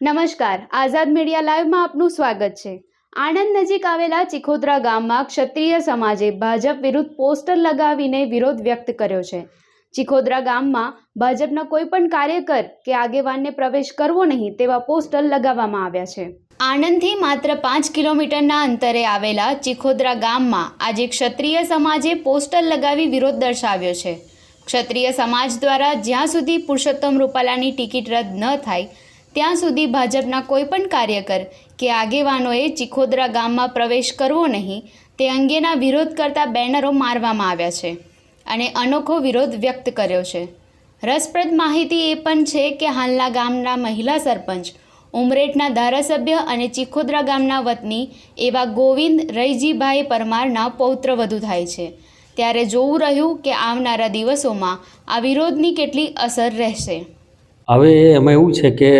નમસ્કાર, આઝાદ મીડિયા લાઈવમાં આપનું સ્વાગત છે। આણંદ નજીક આવેલા ચિખોદરા ગામમાં ક્ષત્રિય સમાજે ભાજપ વિરુદ્ધ પોસ્ટર લગાવીને વિરોધ વ્યક્ત કર્યો છે। ચિખોદરા ગામમાં ભાજપના કોઈ પણ કાર્યકર કે આગેવાનને પ્રવેશ કરવો નહીં તેવા પોસ્ટર લગાવવામાં આવ્યા છે। આણંદથી માત્ર 5 કિલોમીટરના અંતરે આવેલા ચિખોદરા ગામમાં આજે ક્ષત્રિય સમાજે પોસ્ટર લગાવી વિરોધ દર્શાવ્યો છે। ક્ષત્રિય સમાજ દ્વારા જ્યાં સુધી પુરુષોત્તમ રૂપાલાની ટિકિટ રદ ન થાય ત્યાં સુધી ભાજપના કોઈપણ કાર્યકર કે આગેવાનોએ ચિખોદરા ગામમાં પ્રવેશ કરવો નહીં તે અંગેના વિરોધ કરતા બેનરો મારવામાં આવ્યા છે અને અનોખો વિરોધ વ્યક્ત કર્યો છે। રસપ્રદ માહિતી એ પણ છે કે હાલના ગામના મહિલા સરપંચ, ઉમરેઠના ધારાસભ્ય અને ચિખોદરા ગામના વતની એવા ગોવિંદ રૈજીભાઈ પરમારના પૌત્ર વધુ થાય છે। ત્યારે જોવું રહ્યું કે આવનારા દિવસોમાં આ વિરોધની કેટલી અસર રહેશે। હવે એમાં એવું છે કે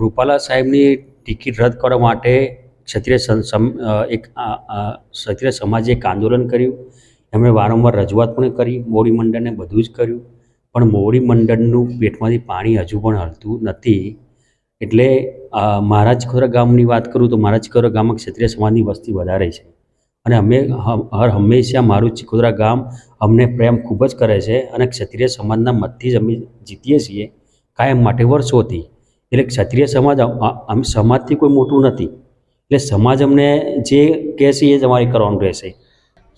રૂપાલા સાહેબની ટિકિટ રદ કરવા માટે ક્ષત્રિય સમાજે એક આંદોલન કર્યું। એમણે વારંવાર રજૂઆત પણ કરી, મોવડી મંડળને બધું જ કર્યું, પણ મોવડી મંડળનું પેટમાંથી પાણી હજુ પણ હલતું નથી। એટલે મારા ચિખોદરા ગામની વાત કરું તો મારા ચિખોદરા ગામમાં ક્ષત્રિય સમાજની વસ્તી વધારે છે અને અમે હંમેશા મારું ચિખોદરા ગામ અમને પ્રેમ ખૂબ જ કરે છે અને ક્ષત્રિય સમાજના મતથી જ અમે જીતીએ છીએ કાયમ માટે વર્ષોથી। એટલે ક્ષત્રિય સમાજ સમાજથી કોઈ મોટું નથી, એટલે સમાજ અમને જે કહેશે એ જ અમારે કરવાનું રહેશે।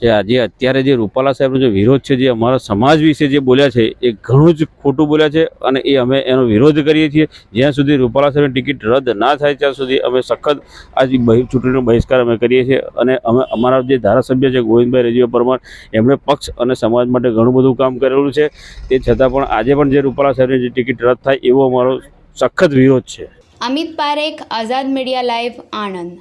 જે આજે અત્યારે જે રૂપાલા સાહેબનો જે વિરોધ છે, જે અમારા સમાજ વિશે જે બોલ્યા છે એ ઘણું જ ખોટું બોલ્યા છે અને એ અમે એનો વિરોધ કરીએ છીએ। જ્યાં સુધી રૂપાલા સાહેબની ટિકિટ રદ ના થાય ત્યાં સુધી અમે સખત આ ચૂંટણીનો બહિષ્કાર અમે કરીએ છીએ અને અમે અમારા જે ધારાસભ્ય છે ગોવિંદભાઈ રૈજીભાઈ પરમાર, એમણે પક્ષ અને સમાજ માટે ઘણું બધું કામ કરેલું છે। તે છતાં પણ આજે પણ જે રૂપાલા સાહેબની જે ટિકિટ રદ થાય એવો અમારો સખત વિરોધ છે। અમિત પારેખ, આઝાદ મીડિયા લાઈવ, આણંદ।